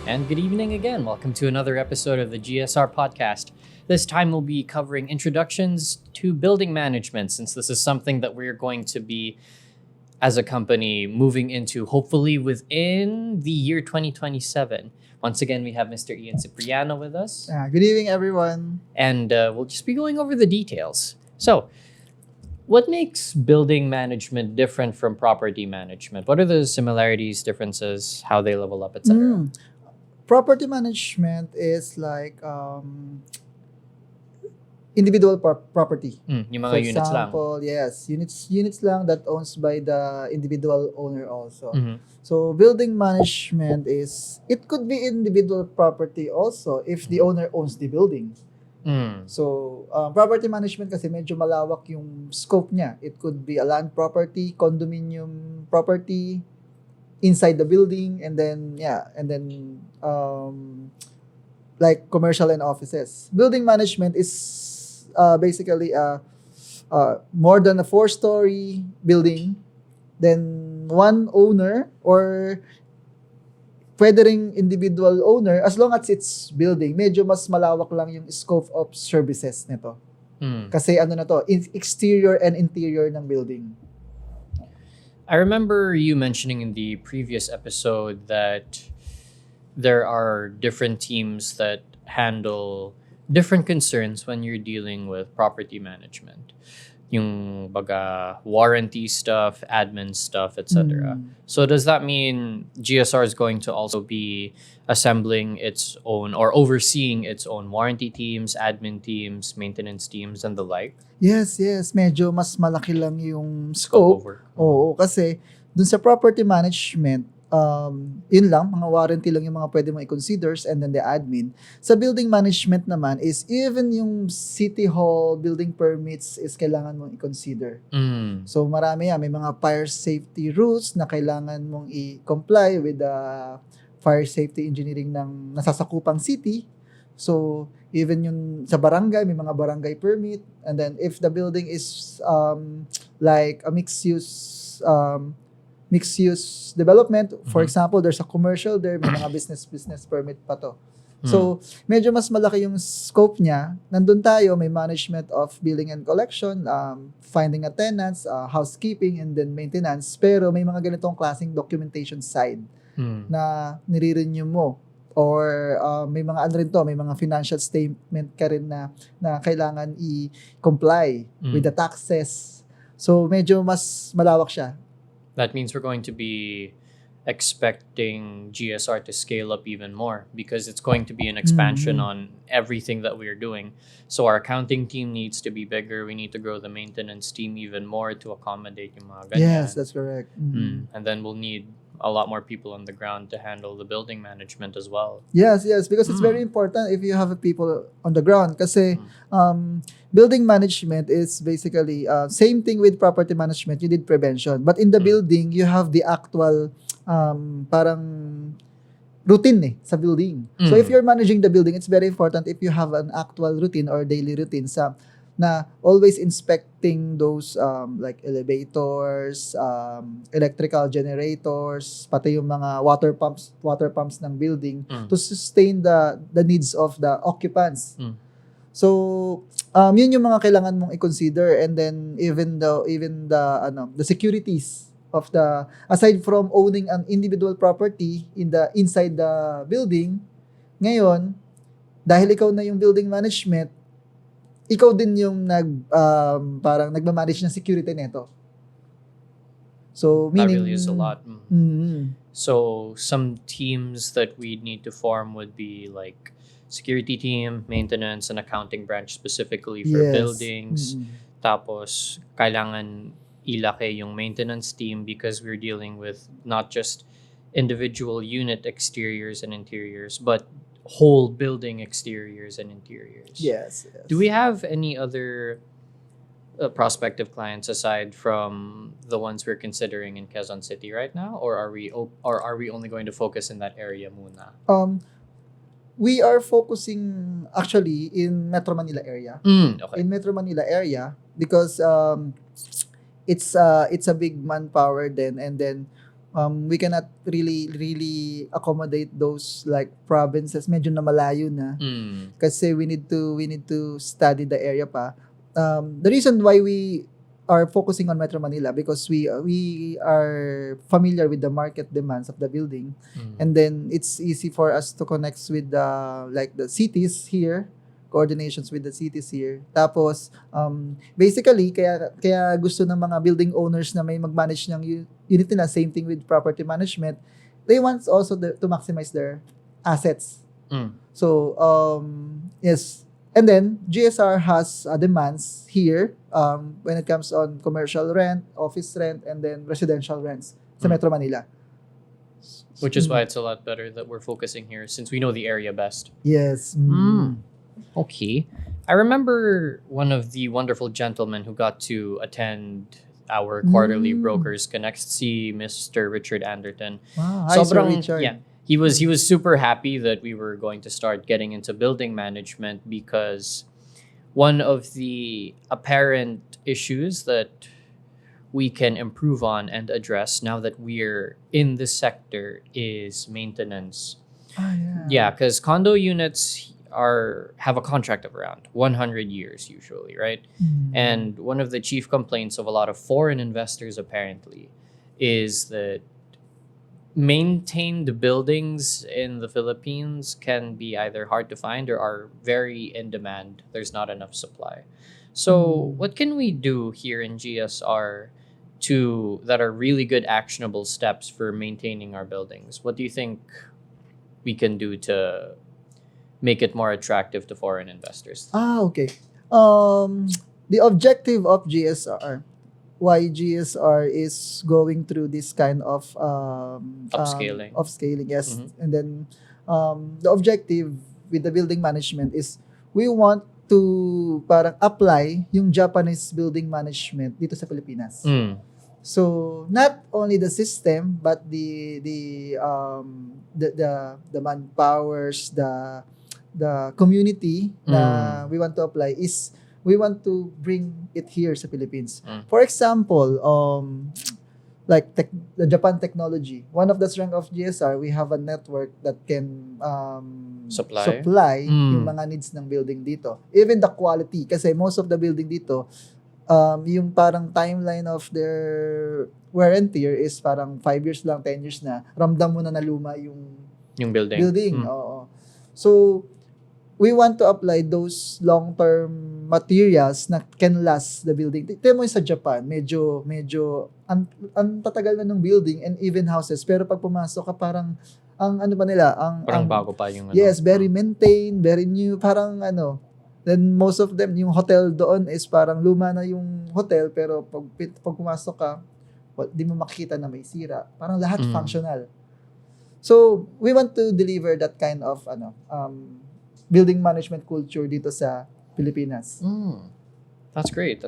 And good evening again. Welcome to another episode of the GSR Podcast. This time we'll be covering introductions to building management, since this is something that we're going to be, as a company, moving into hopefully within the year 2027. Once again, we have Mr. Ian Cipriano with us. Good evening, everyone. And we'll just be going over the details. So, what makes building management different from property management? What are the similarities, differences, how they level up, etc.? Property management is like individual property. Yung mga For units lang. example, yes, units lang that owns by the individual owner also. Mhm. So building management it could be individual property also if the owner owns the building. So property management kasi medyo malawak yung scope niya. It could be a land property, condominium property, inside the building, and then like commercial and offices. Building management is basically more than a 4-story building, then one owner or pwede ring individual owner as long as it's building. Medyo mas malawak lang yung scope of services nito. Kasi exterior and interior ng building. I remember you mentioning in the previous episode that there are different teams that handle different concerns when you're dealing with property management. Yung baga warranty stuff, admin stuff, etc. So does that mean GSR is going to also be assembling its own or overseeing its own warranty teams, admin teams, maintenance teams, and the like? Yes. Medyo mas malaki lang yung scope. Over. Oo, kasi dun sa property management, yun lang, mga warranty lang yung mga pwede mong i-consider, and then the admin. Sa building management naman is even yung city hall building permits is kailangan mong i-consider. So marami yan, may mga fire safety rules na kailangan mong i-comply with the fire safety engineering ng nasasakupang city. So even yung sa barangay, may mga barangay permit, and then if the building is like a mixed use development, for example, there's a commercial there, may mga business permit pa to. So medyo mas malaki yung scope niya. Nandun tayo, may management of billing and collection, finding a tenants, housekeeping, and then maintenance. Pero may mga ganitong klaseng documentation side na nire-renew mo. Or may mga may mga financial statement ka rin na kailangan i-comply with the taxes. So medyo mas malawak siya. That means we're going to be expecting GSR to scale up even more because it's going to be an expansion on everything that we're doing. So our accounting team needs to be bigger. We need to grow the maintenance team even more to accommodate yung mga ganyan. Yes, that's correct. And then we'll need a lot more people on the ground to handle the building management as well. Yes, because it's very important if you have people on the ground. Kasi building management is basically same thing with property management. You did prevention. But in the building, you have the actual parang routine sa building. So if you're managing the building, it's very important if you have an actual routine or daily routine na always inspecting those like elevators, electrical generators, pati yung mga water pumps ng building to sustain the needs of the occupants. So yun yung mga kailangan mong i-consider, and then even the securities of the, aside from owning an individual property inside the building, ngayon dahil ikaw na yung building management, ikaw din yung parang nagmamanage ng security nito. So meaning that really is a lot. So some teams that we need to form would be like security team, maintenance, and accounting branch specifically for buildings. Tapos kailangan ilaki yung maintenance team because we're dealing with not just individual unit exteriors and interiors, but whole building exteriors and interiors. Yes. Do we have any other prospective clients aside from the ones we're considering in Quezon City right now, or are we only going to focus in that area muna? We are focusing actually in Metro Manila area. Okay. In Metro Manila area because it's a big manpower then, and then we cannot really accommodate those like provinces medyo na malayo na kasi we need to study the area pa. The reason why we are focusing on Metro Manila because we are familiar with the market demands of the building, and then it's easy for us to connect with the like the cities here, coordinations with the cities here. Tapos basically kaya gusto ng mga building owners na may mag-manage ng unit nila, same thing with property management. They want also to maximize their assets. So yes. And then, GSR has demands here when it comes on commercial rent, office rent, and then residential rents sa Metro Manila. Which is why it's a lot better that we're focusing here since we know the area best. Yes. Okay. I remember one of the wonderful gentlemen who got to attend our quarterly Brokers Connect, si Mr. Richard Anderton. Wow, hi, Sir Richard. Yeah. He was super happy that we were going to start getting into building management because one of the apparent issues that we can improve on and address now that we're in this sector is maintenance. Yeah, because condo units have a contract of around 100 years usually, right? And one of the chief complaints of a lot of foreign investors apparently is that maintained buildings in the Philippines can be either hard to find or are very in demand. There's not enough supply. So what can we do here in GSR that are really good actionable steps for maintaining our buildings? What do you think we can do to make it more attractive to foreign investors? Okay. The objective of GSR, why GSR is going through this kind of upscaling, yes. And then the objective with the building management is we want to parang apply yung Japanese building management dito sa Pilipinas. So not only the system but the manpowers, the community na we want to apply is we want to bring it here sa Philippines. For example, like the Japan technology. One of the strength of GSR, we have a network that can supply yung mga needs ng building dito. Even the quality, kasi most of the building dito, yung parang timeline of their wear and tear is parang 5 years lang, 10 years na. Ramdam mo na luma yung building. Oo. So, we want to apply those long-term materials na can last the building. Tignan mo yung sa Japan, medyo ang tatagal na ng building and even houses. Pero pag pumasok ka parang ano ba nila? Parang bago pa yung Yes, very maintained, very new. Parang then most of them, yung hotel doon is parang luma na yung hotel pero pag pumasok ka, di mo makikita na may sira. Parang lahat functional. So, we want to deliver that kind of building management culture dito sa Pilipinas. That's great.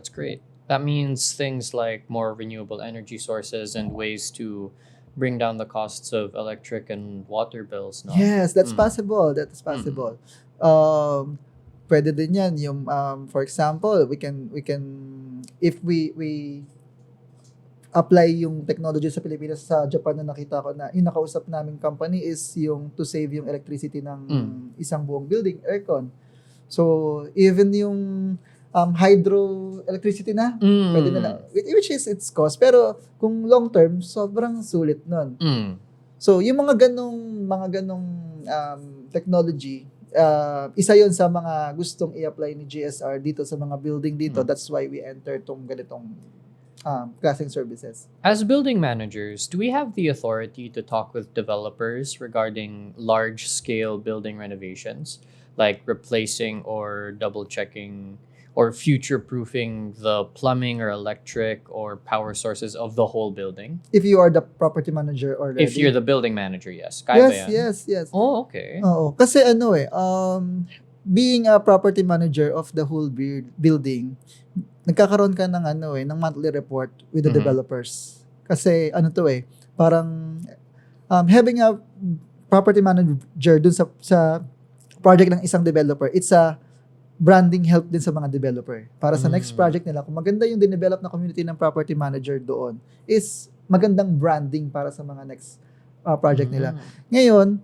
That means things like more renewable energy sources and ways to bring down the costs of electric and water bills. No? Yes, that's possible. Pwede din yan. Yung, for example, we can if we apply yung technology sa Pilipinas, sa Japan na nakita ko na yung nakausap naming company is yung to save yung electricity ng isang buong building, aircon. So, even yung hydro electricity na, pwede na lang. Which is its cost. Pero kung long term, sobrang sulit nun. So, yung mga ganong technology, isa yon sa mga gustong i-apply ni GSR dito sa mga building dito. That's why we enter tong ganitong classing services. As building managers, do we have the authority to talk with developers regarding large-scale building renovations, like replacing or double-checking or future-proofing the plumbing or electric or power sources of the whole building? If you are the property manager already. If you're the building manager, yes. Kaya ba yan? Yes. Oh, okay. Oo. Kasi being a property manager of the whole building, nagkakaroon ka ng ng monthly report with the developers. Kasi parang having a property manager dun sa project ng isang developer, it's a branding help din sa mga developer. Para sa next project nila, kung maganda yung dinevelop na community ng property manager doon, is magandang branding para sa mga next project nila. Ngayon,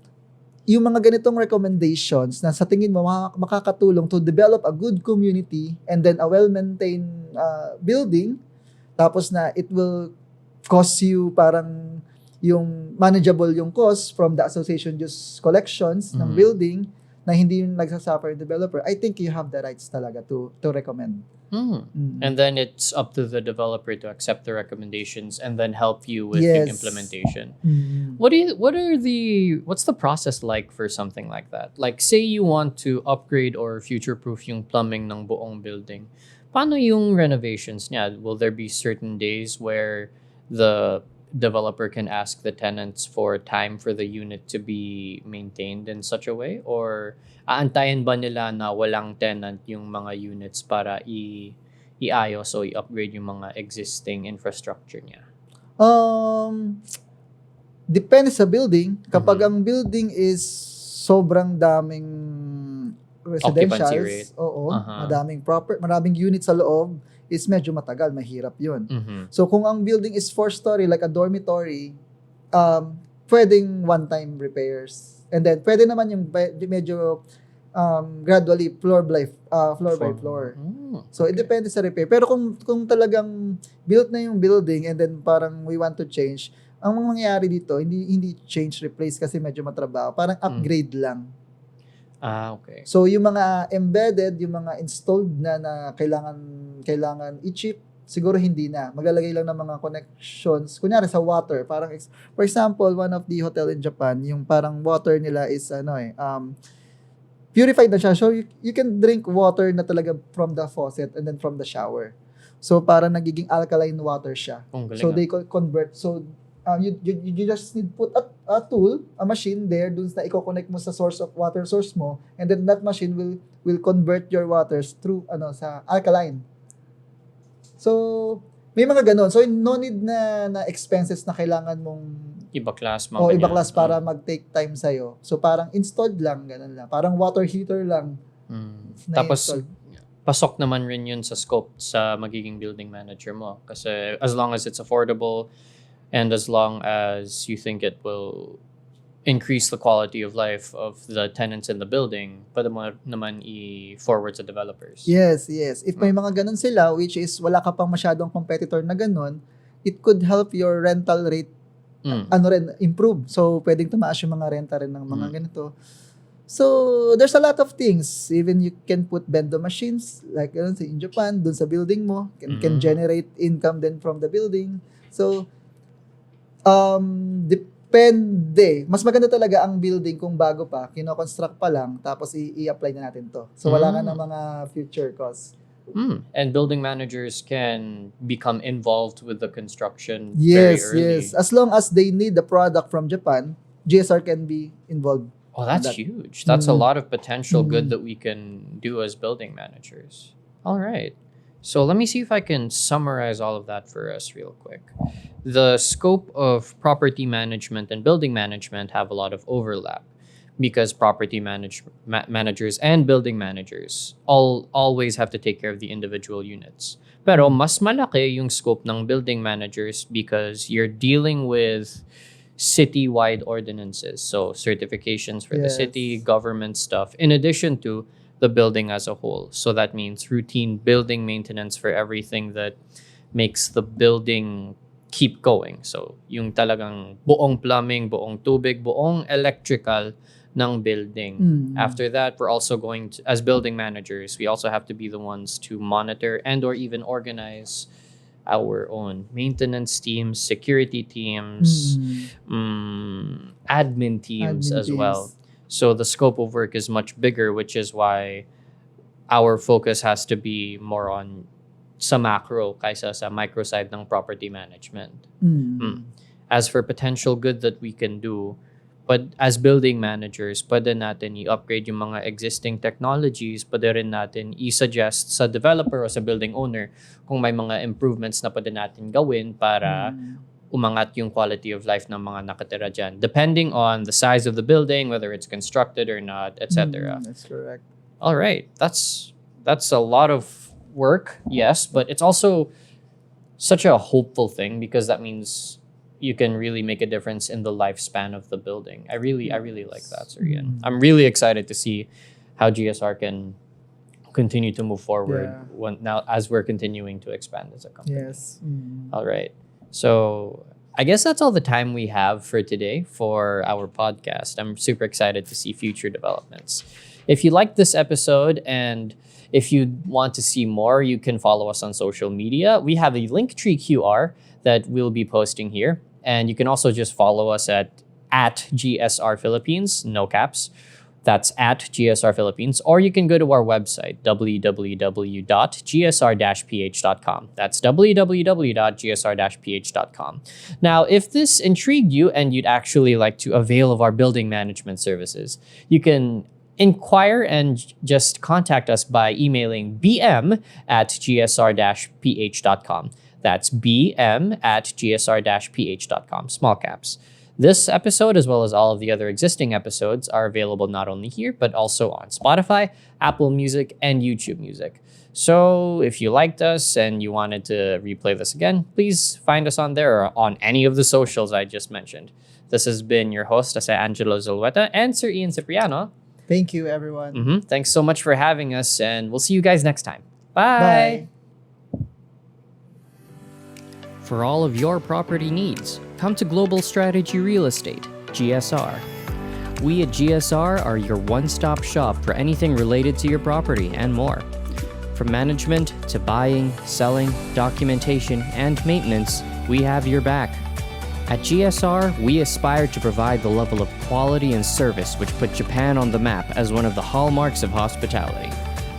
yung mga ganitong recommendations na sa tingin mo makakatulong to develop a good community and then a well-maintained building, tapos na it will cost you parang yung manageable yung cost from the association dues collections ng building na hindi yung nagsasuffer yung developer, I think you have the rights talaga to recommend. And then it's up to the developer to accept the recommendations and then help you with the implementation. What's the process like for something like that? Like say you want to upgrade or future-proof yung plumbing ng buong building. Paano yung renovations niya? Will there be certain days where the developer can ask the tenants for time for the unit to be maintained in such a way? Or aantayin ba nila na walang tenant yung mga units para iayos o i-upgrade yung mga existing infrastructure niya? Depende sa building. Kapag ang building is sobrang daming residentials, maraming units sa loob, is medyo matagal, mahirap yun. So kung ang building is 4-story, like a dormitory, pwedeng one-time repairs. And then pwede naman yung medyo gradually floor by floor. So it depends sa repair. Pero kung talagang built na yung building and then parang we want to change, ang mangyayari dito, hindi change, replace kasi medyo matrabaho. Parang upgrade lang. Okay. So yung mga embedded, yung mga installed na kailangan i-chip, siguro hindi na. Maglalagay lang ng mga connections. Kunyari sa water, parang for example, one of the hotel in Japan, yung parang water nila is purified na siya. So you can drink water na talaga from the faucet and then from the shower. So parang nagiging alkaline water siya. So they convert. So you just need put a tool, a machine there dun sa i-connect mo sa water source mo, and then that machine will convert your waters through sa alkaline. So may mga ganon. So no need na expenses na kailangan mong ibaklas para mag-take time sa'yo. So parang installed lang, ganun lang. Parang water heater lang. Tapos pasok naman rin yun sa scope sa magiging building manager mo. Kasi as long as it's affordable, and as long as you think it will increase the quality of life of the tenants in the building, pwede mo naman i-forward sa developers. Yes. If may mga ganun sila, which is wala ka pang masyadong competitor na ganun, it could help your rental rate improve. So, pwedeng tumaas yung mga renta rin ng mga ganito. So, there's a lot of things. Even you can put bendo machines, like in Japan, dun sa building mo, can generate income then from the building. So, depende. Mas maganda talaga ang building kung bago pa, kino-construct pa lang, tapos i-apply na natin to. So wala ka ng mga future costs. And building managers can become involved with the construction very early. Yes. As long as they need the product from Japan, GSR can be involved. Oh, that's huge. That's a lot of potential good that we can do as building managers. All right. So let me see if I can summarize all of that for us real quick. The scope of property management and building management have a lot of overlap because property managers and building managers always have to take care of the individual units. Pero mas malaki yung scope ng building managers because you're dealing with city-wide ordinances. So certifications for the city, government stuff, in addition to the building as a whole. So that means routine building maintenance for everything that makes the building keep going. So yung talagang buong plumbing, buong tubig, buong electrical ng building. After that, we're also going to, as building managers, we also have to be the ones to monitor and or even organize our own maintenance teams, security teams, admin teams as well. So the scope of work is much bigger, which is why our focus has to be more on sa macro kaysa sa micro side ng property management. As for potential good that we can do, but as building managers, pwede natin i-upgrade yung mga existing technologies, pwede rin natin i-suggest sa developer o sa building owner kung may mga improvements na pwede natin gawin para umangat yung quality of life ng mga nakatira dyan, depending on the size of the building, whether it's constructed or not, etc. That's correct. All right. That's That's a lot of work, yes, but it's also such a hopeful thing because that means you can really make a difference in the lifespan of the building. I really like that, Sir Ian. I'm really excited to see how GSR can continue to move forward now as we're continuing to expand as a company. Yes. All right. So I guess that's all the time we have for today for our podcast. I'm super excited to see future developments. If you liked this episode and if you want to see more, you can follow us on social media. We have a Linktree QR that we'll be posting here. And you can also just follow us at GSR Philippines, no caps. That's at GSR Philippines. Or you can go to our website, www.gsr-ph.com. That's www.gsr-ph.com. Now, if this intrigued you and you'd actually like to avail of our building management services, you can inquire and just contact us by emailing bm@gsr-ph.com. That's bm@gsr-ph.com, small caps. This episode, as well as all of the other existing episodes, are available not only here, but also on Spotify, Apple Music, and YouTube Music. So if you liked us and you wanted to replay this again, please find us on there or on any of the socials I just mentioned. This has been your host, Angelo Zulueta, and Sir Ian Cipriano. Thank you, everyone. Thanks so much for having us, and we'll see you guys next time. Bye. For all of your property needs, come to Global Strategy Real Estate, GSR. We at GSR are your one-stop shop for anything related to your property and more. From management to buying, selling, documentation, and maintenance, we have your back. At GSR, we aspire to provide the level of quality and service which put Japan on the map as one of the hallmarks of hospitality.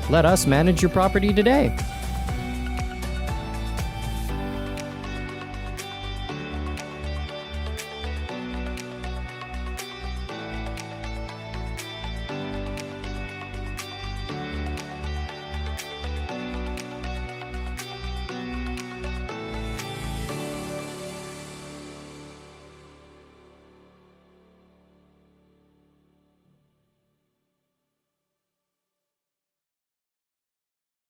Let us manage your property today.